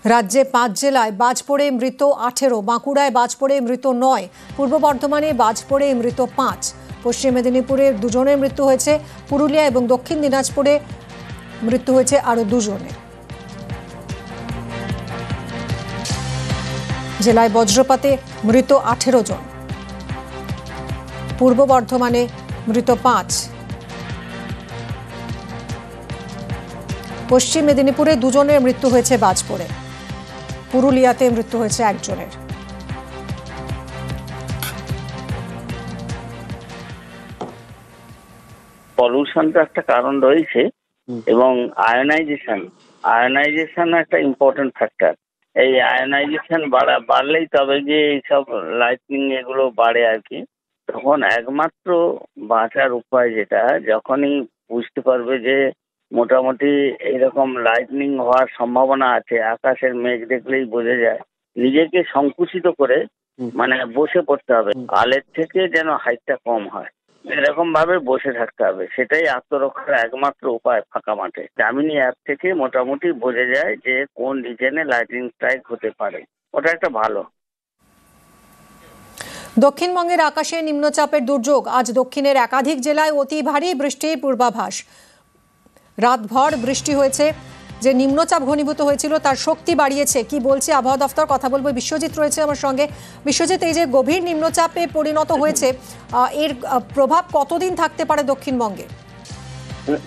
রাজ্যে 5 জেলায় বাজ পড়ে মৃত 18, বাঁকুড়ায় বাজ পড়ে মৃত 9, পূর্ব বর্ধমানে বাজ পড়ে মৃত 5, পশ্চিম মেদিনীপুরে 2 জনের মৃত্যু হয়েছে, পুরুলিয়া এবং দক্ষিণ দিনাজপুরে মৃত্যু হয়েছে আরও 2 জনের। জেলায় বজ্রপাতে মৃত 18 জন, পূর্ব বর্ধমানে মৃত 5, পশ্চিম মেদিনীপুরে 2 জনের মৃত্যু হয়েছে বাজ পড়ে, পুরুলিয়াতে মৃত্যু হয়েছে 1 জনের। পলিউশনটা একটা কারণ রয়েছে এবং আয়োনাইজেশন একটা ইম্পর্টেন্ট ফ্যাক্টর। এই আয়োনাইজেশন বাড়লেই তবে যে এইসব লাইটনিং এগুলো বাড়ে আর কি, তখন একমাত্র বাঁচার উপায় যেটা, যখনই বুঝতে পারবে যে মোটামুটি এইরকম লাইটনিং হওয়ার সম্ভাবনা আছে, আকাশের মেঘ দেখলেই বোঝা যায়, নিজেকে সংকুচিত করে মানে বসে পড়তে হবে, আলের থেকে যেন হাইটটা কম হয়, এরকম ভাবে বসে থাকতে হবে। সেটাই আত্মরক্ষার একমাত্র উপায় ফাঁকা মাঠে। দামিনী অ্যাপ থেকে মোটামুটি বোঝা যায় যে কোন রিজনে লাইটিং স্ট্রাইক হতে পারে, ওটা একটা ভালো। দক্ষিণবঙ্গের আকাশে নিম্নচাপের দুর্যোগ, আজ দক্ষিণের একাধিক জেলায় অতি ভারী বৃষ্টির পূর্বাভাস। রাতভর বৃষ্টি হয়েছে, যে নিম্নচাপ ঘনীভূত হয়েছিল তার শক্তি বাড়িয়েছে। কি বলছে আবহাওয়া দফতর, কথা বলবো। বিশ্বজিৎ রয়েছে আমার সঙ্গে। বিশ্বজিৎ, এই যে গভীর নিম্নচাপে পরিণত হয়েছে, এর প্রভাব কতদিন থাকতে পারে দক্ষিণবঙ্গে?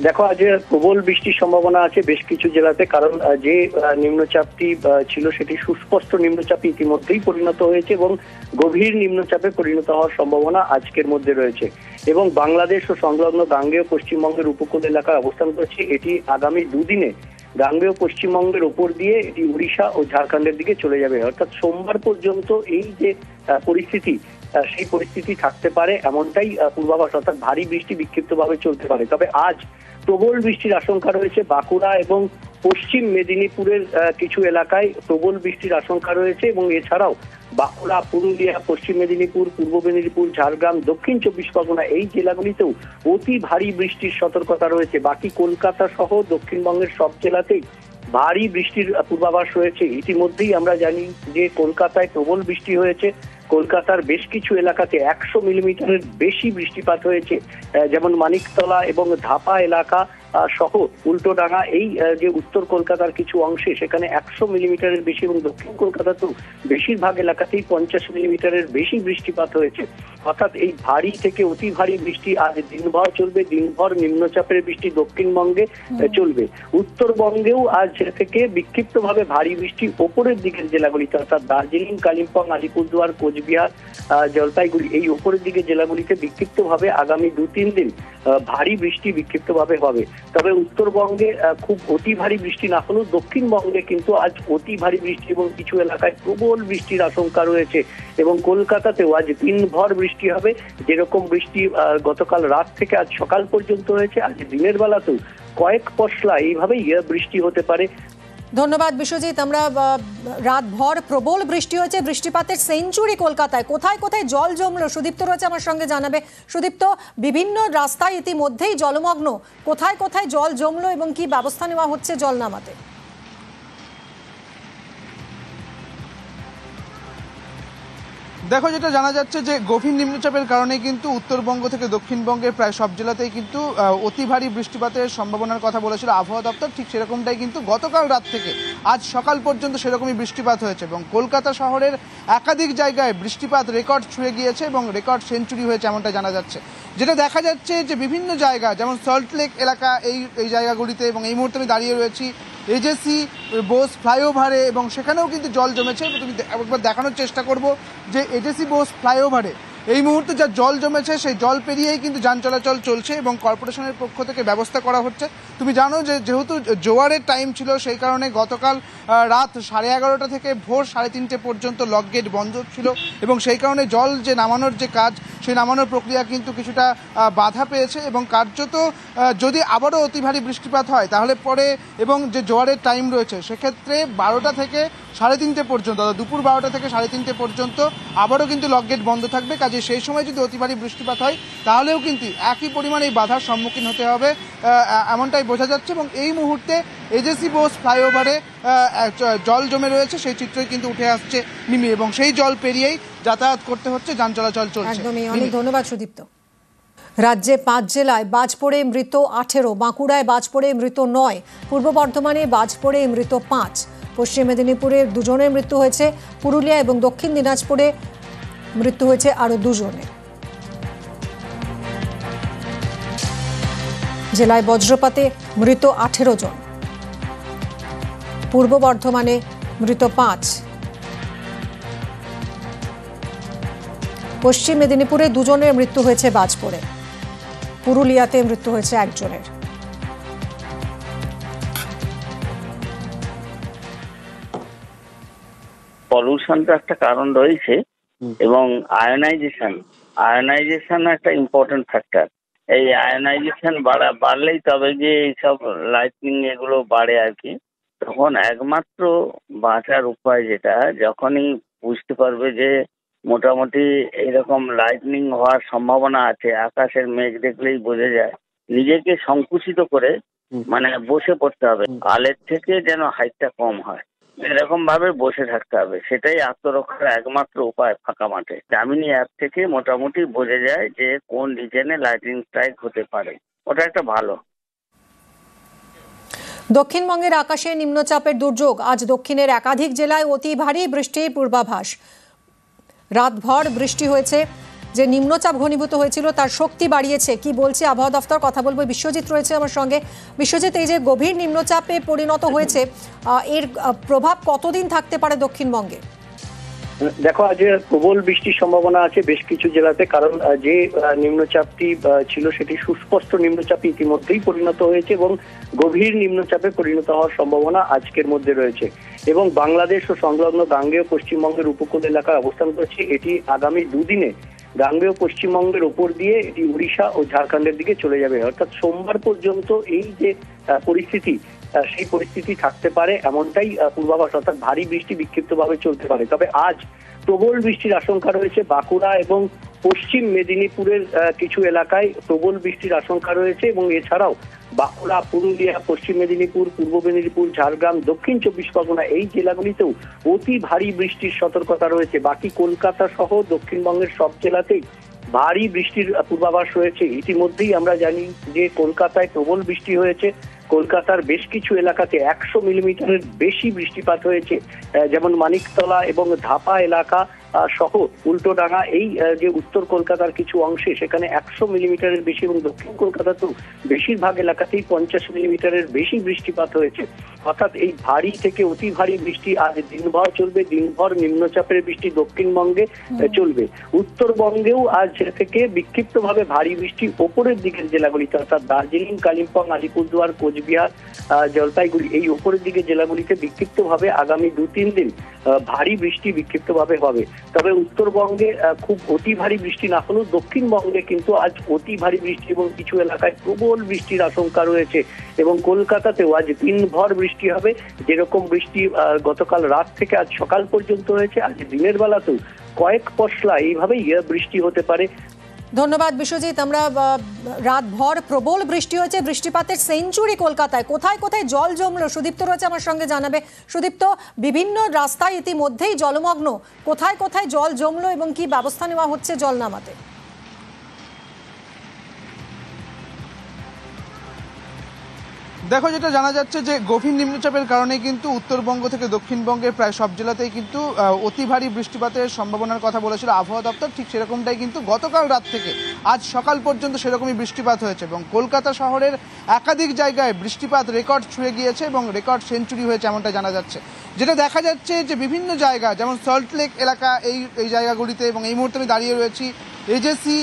দেখো, আজ প্রবল বৃষ্টির সম্ভাবনা আছে বেশ কিছু জেলাতে, কারণ যে নিম্নচাপটি ছিল সেটি সুস্পষ্ট নিম্নচাপে ইতিমধ্যেই পরিণত হয়েছে এবং গভীর নিম্নচাপে পরিণত হওয়ার সম্ভাবনা আজকের মধ্যে রয়েছে এবং বাংলাদেশ ও সংলগ্ন গাঙ্গেয় পশ্চিমবঙ্গের উপকূল এলাকায় অবস্থান করছে। এটি আগামী দুদিনে গাঙ্গেয় পশ্চিমবঙ্গের উপর দিয়ে এটি উড়িষ্যা ও ঝাড়খণ্ডের দিকে চলে যাবে, অর্থাৎ সোমবার পর্যন্ত এই যে পরিস্থিতি, সেই পরিস্থিতি থাকতে পারে এমনটাই পূর্বাভাস, অর্থাৎ ভারী বৃষ্টি বিক্ষিপ্তভাবে চলতে পারে। তবে আজ প্রবল বৃষ্টির আশঙ্কা রয়েছে বাঁকুড়া এবং পশ্চিম মেদিনীপুরের কিছু এলাকায় প্রবল বৃষ্টির আশঙ্কা রয়েছে এবং এছাড়াও বাঁকুড়া, পুরুলিয়া, পশ্চিম মেদিনীপুর, পূর্ব মেদিনীপুর, ঝাড়গ্রাম, দক্ষিণ 24 পরগনা এই জেলাগুলিতেও অতি ভারী বৃষ্টির সতর্কতা রয়েছে। বাকি কলকাতা সহ দক্ষিণবঙ্গের সব জেলাতেই ভারী বৃষ্টির পূর্বাভাস রয়েছে। ইতিমধ্যেই আমরা জানি যে কলকাতায় প্রবল বৃষ্টি হয়েছে, কলকাতার বেশ কিছু এলাকাতে 100 মিলিমিটারের বেশি বৃষ্টিপাত হয়েছে, যেমন মানিকতলা এবং ধাপা এলাকা সহ উল্টোডাঙ্গা, এই যে উত্তর কলকাতার কিছু অংশে সেখানে 100 মিলিমিটারের বেশি এবং দক্ষিণ কলকাতাতেও বেশিরভাগ এলাকাতেই 50 মিলিমিটারের বেশি বৃষ্টিপাত হয়েছে। অর্থাৎ এই ভারী থেকে অতি ভারী বৃষ্টি আজ দিনভর চলবে। দিনভর নিম্নচাপের বৃষ্টি দক্ষিণবঙ্গে চলবে। উত্তরবঙ্গেও আজ থেকে বিক্ষিপ্তভাবে ভারী বৃষ্টি ওপরের দিকের জেলাগুলিতে, অর্থাৎ দার্জিলিং, কালিম্পং, আলিপুরদুয়ার, কোচবিহার, জলপাইগুড়ি এই ওপরের দিকে জেলাগুলিতে বিক্ষিপ্তভাবে আগামী 2-3 দিন ভারী বৃষ্টি বিক্ষিপ্তভাবে হবে। তবে উত্তরবঙ্গে খুব অতি ভারী বৃষ্টি না হলেও দক্ষিণবঙ্গে কিন্তু আজ অতি ভারী বৃষ্টি এবং কিছু এলাকায় প্রবল বৃষ্টির আশঙ্কা রয়েছে এবং কলকাতাতেও আজ দিনভর বৃষ্টি হবে। যেরকম বৃষ্টি গতকাল রাত থেকে আজ সকাল পর্যন্ত হয়েছে, আজ দিনের বেলাতেও কয়েক পশলা এইভাবেই বৃষ্টি হতে পারে। ধন্যবাদ বিশ্বজিৎ। আমরা রাতভর প্রবল বৃষ্টি হয়েছে, বৃষ্টিপাতের সেঞ্চুরি কলকাতায়। কোথায় কোথায় জল জমলো সুদীপ্ত রয়েছে আমার সঙ্গে, জানাবে। সুদীপ্ত, বিভিন্ন রাস্তায় ইতিমধ্যেই জলমগ্ন, কোথায় কোথায় জল জমলো এবং কি ব্যবস্থা নেওয়া হচ্ছে জল নামাতে? দেখো, যেটা জানা যাচ্ছে যে গভীর নিম্নচাপের কারণে কিন্তু উত্তরবঙ্গ থেকে দক্ষিণবঙ্গের প্রায় সব জেলাতেই কিন্তু অতি ভারী বৃষ্টিপাতের সম্ভাবনার কথা বলেছিল আবহাওয়া দপ্তর। ঠিক সেরকমটাই কিন্তু গতকাল রাত থেকে আজ সকাল পর্যন্ত সেরকমই বৃষ্টিপাত হয়েছে এবং কলকাতা শহরের একাধিক জায়গায় বৃষ্টিপাত রেকর্ড ছুঁয়ে গিয়েছে এবং রেকর্ড সেঞ্চুরি হয়েছে এমনটা জানা যাচ্ছে। যেটা দেখা যাচ্ছে যে বিভিন্ন জায়গা, যেমন সল্টলেক এলাকা, এই জায়গাগুলিতে, এবং এই মুহূর্তে আমি দাঁড়িয়ে রয়েছি এজেসি বোস ফ্লাইওভারে এবং সেখানেও কিন্তু জল জমেছে। তুমি একবার দেখানোর চেষ্টা করব যে এজেসি বোস ফ্লাইওভারে এই মুহূর্তে যা জল জমেছে সেই জল পেরিয়েই কিন্তু যান চলাচল চলছে এবং কর্পোরেশনের পক্ষ থেকে ব্যবস্থা করা হচ্ছে। তুমি জানো যে যেহেতু জোয়ারের টাইম ছিল সেই কারণে গতকাল রাত 11:30 থেকে ভোর 3:30 পর্যন্ত লক গেট বন্ধ ছিল এবং সেই কারণে জল যে নামানোর যে কাজ, সেই নামানোর প্রক্রিয়া কিন্তু কিছুটা বাধা পেয়েছে এবং কার্যত যদি আবারও অতি ভারী বৃষ্টিপাত হয় তাহলে পরে এবং যে জোয়ারের টাইম রয়েছে সেক্ষেত্রে 12টা থেকে 3:30 পর্যন্ত, দুপুর 12টা থেকে 3:30 পর্যন্ত আবারও কিন্তু লক গেট বন্ধ থাকবে। কাজে সেই সময় যদি অতি ভারী বৃষ্টিপাত হয় তাহলেও কিন্তু একই পরিমাণে এই বাধার সম্মুখীন হতে হবে, এমনটাই এটাই বোঝা যাচ্ছে। এবং এই মুহূর্তে এজেসি বোস ফ্লাইওভারে জল জমে রয়েছে, সেই চিত্রই কিন্তু উঠে আসছে মিমি, এবং সেই জল পেরিয়েই যাতায়াত করতে হচ্ছে, যান চলাচল চলছে। একদমই, অনেক ধন্যবাদ সুদীপ্ত। রাজ্যে 5 জেলায় বাজ পড়ে মৃত 18, বাঁকুড়ায় বাজ পড়ে মৃত 9, পূর্ব বর্ধমানে বাজ পড়ে মৃত 5, পশ্চিম মেদিনীপুরে 2 জনের মৃত্যু হয়েছে, পুরুলিয়া এবং দক্ষিণ দিনাজপুরে মৃত্যু হয়েছে আরও 2 জনের। জেলায় বজ্রপাতে মৃত 18 জন, পূর্ব বর্ধমানে মৃত 5, পশ্চিম মেদিনীপুরে 2 জনের মৃত্যু হয়েছে বাজ পড়ে, পুরুলিয়াতে মৃত্যু হয়েছে 1 জনের। পলিউশনটা একটা কারণ রয়েছে এবং আয়নাইজেশন একটা ইম্পর্টেন্ট ফ্যাক্টর। এই আয়নাইজেশন বাড়লেই তবে যে এইসব লাইটনিং এগুলো বাড়ে আর কি, তখন একমাত্র বাঁচার উপায় যেটা, যখনই বুঝতে পারবে যে মোটামুটি এরকম লাইটনিং হওয়ার সম্ভাবনা আছে, আকাশের মেঘ দেখলেই বোঝা যায়, নিজেকে সংকুচিত করে মানে বসে পড়তে হবে, আলের থেকে যেন হাইটটা কম হয়, এরকম ভাবে বসে থাকতে হবে। সেটাই আত্মরক্ষার একমাত্র উপায় ফাঁকা মাঠে। দামিনী অ্যাপ থেকে মোটামুটি বোঝা যায় যে কোন রিজনে লাইটিং স্ট্রাইক হতে পারে, ওটা একটা ভালো। দক্ষিণবঙ্গের আকাশে নিম্নচাপের দুর্যোগ, আজ দক্ষিণের একাধিক জেলায় অতি ভারী বৃষ্টির পূর্বাভাস। রাতভর বৃষ্টি হয়েছে, যে নিম্নচাপ ঘনীভূত হয়েছিল তার শক্তি বাড়িয়েছে। কি বলছে আবহাওয়া দফতর, কথা বলবো। বিশ্বজিৎ রয়েছে আমার সঙ্গে। বিশ্বজিৎ, এই যে গভীর নিম্নচাপে পরিণত হয়েছে, এর প্রভাব কতদিন থাকতে পারে দক্ষিণবঙ্গে? দেখো, আজ প্রবল বৃষ্টির সম্ভাবনা আছে বেশ কিছু জেলাতে, কারণ যে নিম্নচাপটি ছিল সেটি সুস্পষ্ট নিম্নচাপে ইতিমধ্যেই পরিণত হয়েছে এবং গভীর নিম্নচাপে পরিণত হওয়ার সম্ভাবনা আজকের মধ্যে রয়েছে। এবং বাংলাদেশ ও সংলগ্ন গাঙ্গেয় পশ্চিমবঙ্গের উপকূল এলাকায় অবস্থান করছে। এটি আগামী 2 দিনে গাঙ্গেয় পশ্চিমবঙ্গের উপর দিয়ে এটি উড়িষ্যা ও ঝাড়খণ্ডের দিকে চলে যাবে। অর্থাৎ সোমবার পর্যন্ত এই যে পরিস্থিতি, সেই পরিস্থিতি থাকতে পারে এমনটাই পূর্বাভাস। অর্থাৎ ভারী বৃষ্টি বিক্ষিপ্তভাবে চলতে পারে। তবে আজ প্রবল বৃষ্টির আশঙ্কা রয়েছে বাঁকুড়া এবং পশ্চিম মেদিনীপুরের কিছু এলাকায় প্রবল বৃষ্টির আশঙ্কা রয়েছে, এবং এছাড়াও বাঁকুড়া, পুরুলিয়া, পশ্চিম মেদিনীপুর, পূর্ব মেদিনীপুর, ঝাড়গ্রাম, দক্ষিণ 24 পরগনা এই জেলাগুলিতেও অতি ভারী বৃষ্টির সতর্কতা রয়েছে। বাকি কলকাতা সহ দক্ষিণবঙ্গের সব জেলাতেই ভারী বৃষ্টির পূর্বাভাস রয়েছে। ইতিমধ্যেই আমরা জানি যে কলকাতায় প্রবল বৃষ্টি হয়েছে। কলকাতার বেশ কিছু এলাকাতে 100 মিলিমিটারের বেশি বৃষ্টিপাত হয়েছে, যেমন মানিকতলা এবং ধাপা এলাকা সহ উল্টোডাঙ্গা, এই যে উত্তর কলকাতার কিছু অংশে সেখানে 100 মিলিমিটারের বেশি, এবং দক্ষিণ কলকাতাতেও বেশিরভাগ এলাকাতেই 50 মিলিমিটারের বেশি বৃষ্টিপাত হয়েছে। অর্থাৎ এই ভারী থেকে অতি ভারী বৃষ্টি আজ দিনভর চলবে। দিনভর নিম্নচাপের বৃষ্টি দক্ষিণবঙ্গে চলবে। উত্তরবঙ্গেও আজ থেকে বিক্ষিপ্তভাবে ভারী বৃষ্টি ওপরের দিকের জেলাগুলিতে, অর্থাৎ দার্জিলিং, কালিম্পং, আলিপুরদুয়ার, কোচবিহার, জলপাইগুড়ি এই ওপরের দিকে জেলাগুলিতে বিক্ষিপ্তভাবে আগামী 2-3 দিন ভারী বৃষ্টি বিক্ষিপ্তভাবে হবে। তবে উত্তরবঙ্গে খুব অতি ভারী বৃষ্টি না হলেও দক্ষিণবঙ্গে কিন্তু আজ অতি ভারী বৃষ্টি এবং কিছু এলাকায় প্রবল বৃষ্টির আশঙ্কা রয়েছে। এবং কলকাতাতেও আজ দিনভর বৃষ্টি হবে। যেরকম বৃষ্টি গতকাল রাত থেকে আজ সকাল পর্যন্ত হয়েছে, আজ দিনের বেলাতেও কয়েক পশলা এইভাবেই বৃষ্টি হতে পারে। ধন্যবাদ বিশ্বজিৎ। আমরা রাতভর প্রবল বৃষ্টি হয়েছে, বৃষ্টিপাতের সেঞ্চুরি কলকাতায়। কোথায় কোথায় জল জমলো সুদীপ্ত রয়েছে আমার সঙ্গে, জানাবে। সুদীপ্ত, বিভিন্ন রাস্তায় ইতিমধ্যেই জলমগ্ন, কোথায় কোথায় জল জমলো এবং কি ব্যবস্থা নেওয়া হচ্ছে জল নামাতে? দেখো, যেটা জানা যাচ্ছে যে গভীর নিম্নচাপের কারণে কিন্তু উত্তরবঙ্গ থেকে দক্ষিণবঙ্গের প্রায় সব জেলাতেই কিন্তু অতি ভারী বৃষ্টিপাতের সম্ভাবনার কথা বলেছিল আবহাওয়া দপ্তর। ঠিক সেরকমটাই কিন্তু গতকাল রাত থেকে আজ সকাল পর্যন্ত সেরকমই বৃষ্টিপাত হয়েছে, এবং কলকাতা শহরের একাধিক জায়গায় বৃষ্টিপাত রেকর্ড ছুঁয়ে গিয়েছে এবং রেকর্ড সেঞ্চুরি হয়েছে এমনটা জানা যাচ্ছে। যেটা দেখা যাচ্ছে যে বিভিন্ন জায়গা, যেমন সল্টলেক এলাকা, এই জায়গাগুলিতে, এবং এই মুহূর্তে আমি দাঁড়িয়ে রয়েছি এজেসি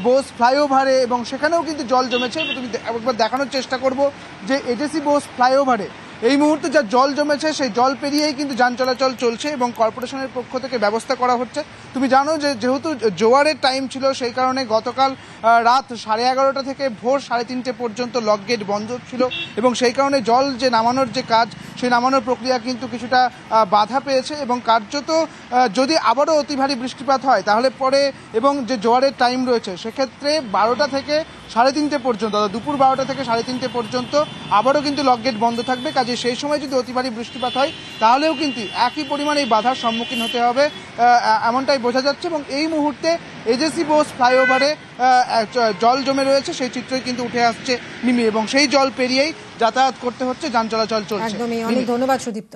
বোস ফ্লাইওভারে, এবং সেখানেও কিন্তু জল জমেছে। তুমি একবার দেখানোর চেষ্টা করব যে এজেসি বোস ফ্লাইওভারে এই মুহূর্তে যা জল জমেছে সেই জল পেরিয়েই কিন্তু যান চলাচল চলছে, এবং কর্পোরেশনের পক্ষ থেকে ব্যবস্থা করা হচ্ছে। তুমি জানো যে যেহেতু জোয়ারের টাইম ছিল, সেই কারণে গতকাল রাত 11:30 থেকে ভোর 3:30 পর্যন্ত লক গেট বন্ধ ছিল এবং সেই কারণে জল যে নামানোর যে কাজ সেই নামানোর প্রক্রিয়া কিন্তু কিছুটা বাধা পেয়েছে এবং কার্যত যদি আবারও অতি ভারী বৃষ্টিপাত হয় তাহলে পরে এবং যে জোয়ারের টাইম রয়েছে সেক্ষেত্রে 12টা থেকে 3:30 পর্যন্ত, দুপুর 12টা থেকে 3:30 পর্যন্ত আবারও কিন্তু লক গেট বন্ধ থাকবে। কাজে সেই সময় যদি অতি ভারী বৃষ্টিপাত হয় তাহলেও কিন্তু একই পরিমাণে এই বাধার সম্মুখীন হতে হবে এমনটাই বোঝা যাচ্ছে। এবং এই মুহূর্তে এজেসি বোস ফ্লাইওভারে জল জমে রয়েছে, সেই চিত্রই কিন্তু উঠে আসছে মিমি, এবং সেই জল পেরিয়েই যাতায়াত করতে হচ্ছে, যান চলাচল চলছে। একদমই, অনেক ধন্যবাদ সুদীপ্ত।